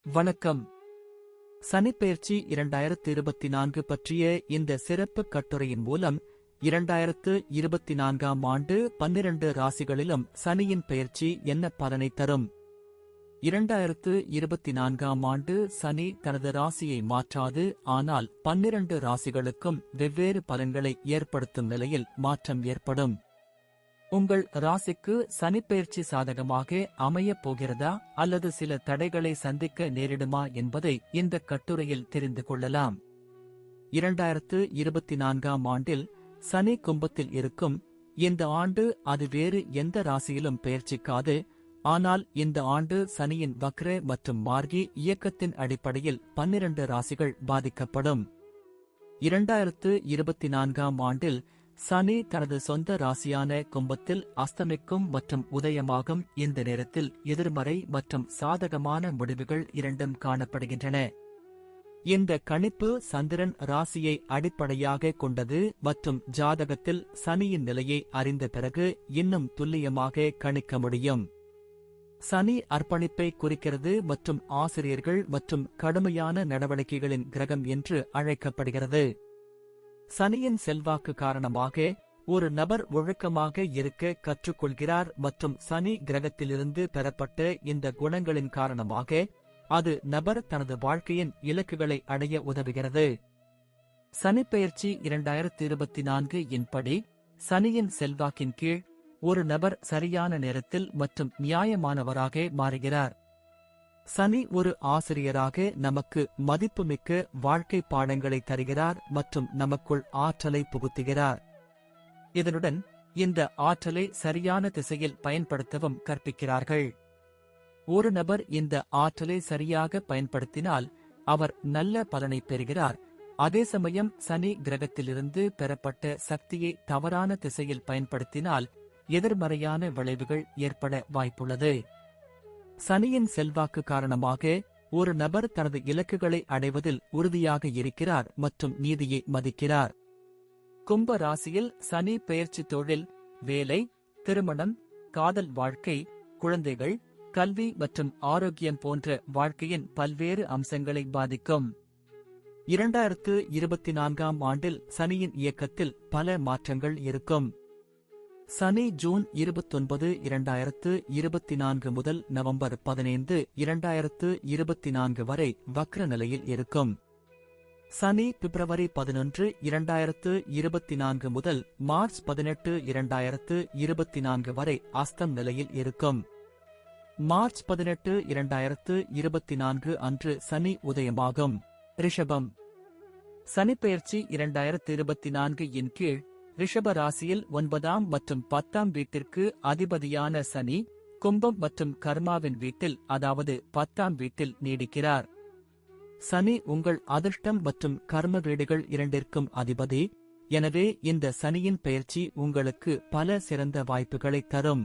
வணக்கம். சனிப்பெயர்ச்சி 2024 பற்றிய இந்த சிறப்பு கட்டுரையின் மூலம் 2024ஆம் ஆண்டு 12 ராசிகளிலும் சனியின் பெயர்ச்சி என்ன பலனை தரும்? 2024ஆம் ஆண்டு சனி தனது ராசியை மாற்றாது, ஆனால் 12 ராசிகளுக்கும் வெவ்வேறு பலன்களை ஏற்படுத்தும் நிலையில் மாற்றம் ஏற்படும். உங்கள் ராசிக்கு சனிப்பெயர்ச்சி சாதகமாக அமையப் போகிறதா அல்லது சில தடைகளை சந்திக்க நேரிடுமா என்பதை இந்த கட்டுரையில் தெரிந்து கொள்ளலாம். 2024ஆம் ஆண்டில் சனி கும்பத்தில் இருக்கும். இந்த ஆண்டு அது வேறு எந்த ராசியிலும் பெயர்ச்சிக்காது. ஆனால் இந்த ஆண்டு சனியின் வக்ர மற்றும் மார்கி இயக்கத்தின் அடிப்படையில் 12 ராசிகள் பாதிக்கப்படும். 2024ஆம் ஆண்டில் சனி தனது சொந்த ராசியான கும்பத்தில் அஸ்தமிக்கும் மற்றும் உதயமாகும். இந்த நேரத்தில் எதிர்மறை மற்றும் சாதகமான முடிவுகள் இரண்டும் காணப்படுகின்றன. இந்த கணிப்பு சந்திரன் ராசியை அடிப்படையாக கொண்டது மற்றும் ஜாதகத்தில் சனியின் நிலையை அறிந்த பிறகு இன்னும் துல்லியமாக கணிக்க முடியும். சனி அர்ப்பணிப்பை குறிக்கிறது மற்றும் ஆசிரியர்கள் மற்றும் கடுமையான நடவடிக்கைகளின் கிரகம் என்று அழைக்கப்படுகிறது. சனியின் செல்வாக்கு காரணமாக ஒரு நபர் ஒழுக்கமாக இருக்க கற்றுக்கொள்கிறார் மற்றும் சனி கிரகத்திலிருந்து பெறப்பட்ட இந்த குணங்களின் காரணமாக அது நபர் தனது வாழ்க்கையின் இலக்குகளை அடைய உதவுகிறது. சனிப்பெயர்ச்சி 2024 இன்படி சனியின் செல்வாக்கின் கீழ் ஒரு நபர் சரியான நேரத்தில் மற்றும் நியாயமானவராக மாறுகிறார். சனி ஒரு ஆசிரியராக நமக்கு மதிப்புமிக்க வாழ்க்கை பாடங்களை தருகிறார் மற்றும் நமக்குள் ஆற்றலை புகுத்துகிறார். இதனுடன் இந்த ஆற்றலை சரியான திசையில் பயன்படுத்தவும் கற்பிக்கிறார்கள். ஒரு நபர் இந்த ஆற்றலை சரியாக பயன்படுத்தினால் அவர் நல்ல பலனை பெறுகிறார். அதே சமயம் சனி கிரகத்திலிருந்து பெறப்பட்ட சக்தியை தவறான திசையில் பயன்படுத்தினால் எதிர்மறையான விளைவுகள் ஏற்பட வாய்ப்புள்ளது. சனியின் செல்வாக்கு காரணமாக ஒரு நபர் தனது இலக்குகளை அடைவதில் உறுதியாக இருக்கிறார் மற்றும் நீதியை மதிக்கிறார். கும்ப ராசியில் சனி பெயர்ச்சி தொழில், வேலை, திருமணம், காதல் வாழ்க்கை, குழந்தைகள், கல்வி மற்றும் ஆரோக்கியம் போன்ற வாழ்க்கையின் பல்வேறு அம்சங்களை பாதிக்கும். 2024ஆம் ஆண்டில் சனியின் இயக்கத்தில் பல மாற்றங்கள் இருக்கும். சனி ஜூன் 29, 2024 முதல் நவம்பர் 15, 2024 வரை வக்ர நிலையில் இருக்கும். சனி பிப்ரவரி 11, 2024 முதல் மார்ச் 18, 2024 வரை அஸ்தம் நிலையில் இருக்கும். மார்ச் 18, 2024 அன்று சனி உதயமாகும். ரிஷபம். சனிப்பெயர்ச்சி 2024 இன் கீழ் ரிஷப ராசியில் 9ஆம் மற்றும் 10ஆம் வீட்டிற்கு அதிபதியான சனி கும்பம் மற்றும் கர்மாவின் வீட்டில், அதாவது 10ஆம் வீட்டில் நீடிக்கிறார். சனி உங்கள் அதிர்ஷ்டம் மற்றும் கர்ம வீடுகள் இரண்டிற்கும் அதிபதி. எனவே இந்த சனியின் பெயர்ச்சி உங்களுக்கு பல சிறந்த வாய்ப்புகளை தரும்.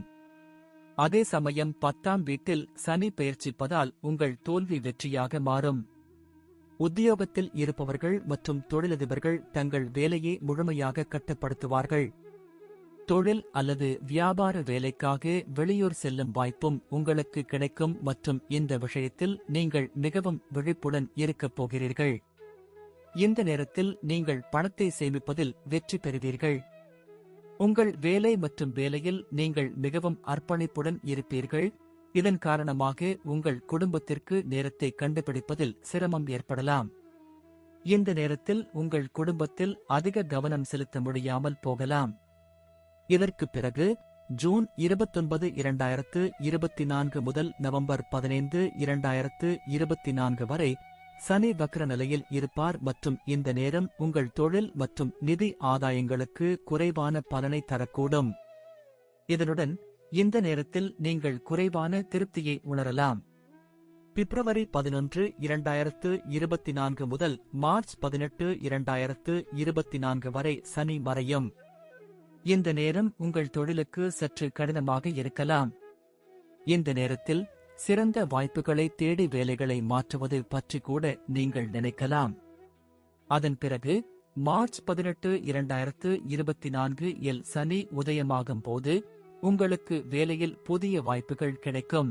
அதே சமயம் 10ஆம் வீட்டில் சனி பெயர்ச்சிப்பதால் உங்கள் தோல்வி வெற்றியாக மாறும். உத்தியோகத்தில் இருப்பவர்கள் மற்றும் தொழிலதிபர்கள் தங்கள் வேலையை முழுமையாக கட்டுப்படுத்துவார்கள். தொழில் அல்லது வியாபார வேலைக்காக வெளியூர் செல்லும் வாய்ப்பும் உங்களுக்கு கிடைக்கும் மற்றும் இந்த விஷயத்தில் நீங்கள் மிகவும் விழிப்புடன் இருக்கப் போகிறீர்கள். இந்த நேரத்தில் நீங்கள் பணத்தை சேமிப்பதில் வெற்றி பெறுவீர்கள். உங்கள் வேலை மற்றும் வேலையில் நீங்கள் மிகவும் அர்ப்பணிப்புடன் இருப்பீர்கள். இதன் காரணமாக உங்கள் குடும்பத்திற்கு நேரத்தை கண்டுபிடிப்பதில் சிரமம் ஏற்படலாம். இந்த நேரத்தில் உங்கள் குடும்பத்தில் அதிக கவனம் செலுத்த முடியாமல் போகலாம். இதற்கு பிறகு ஜூன் 29, 2024 முதல் நவம்பர் 15, 2024 வரை சனி வக்ர நிலையில் இருப்பார் மற்றும் இந்த நேரம் உங்கள் தொழில் மற்றும் நிதி ஆதாயங்களுக்கு குறைவான பலனை தரக்கூடும். இதனுடன் இந்த நேரத்தில் நீங்கள் குறைவான திருப்தியை உணரலாம். பிப்ரவரி 11, 2024 முதல் மார்ச் 18, 2024 வரை சனி மறையும். இந்த நேரம் உங்கள் தொழிலுக்கு சற்று கடினமாக இருக்கலாம். இந்த நேரத்தில் சிறந்த வாய்ப்புகளை தேடி வேலைகளை மாற்றுவது பற்றி கூட நீங்கள் நினைக்கலாம். அதன் பிறகு மார்ச் 18, 2024 இல் சனி உதயமாகும் போது உங்களுக்கு வேலையில் புதிய வாய்ப்புகள் கிடைக்கும்.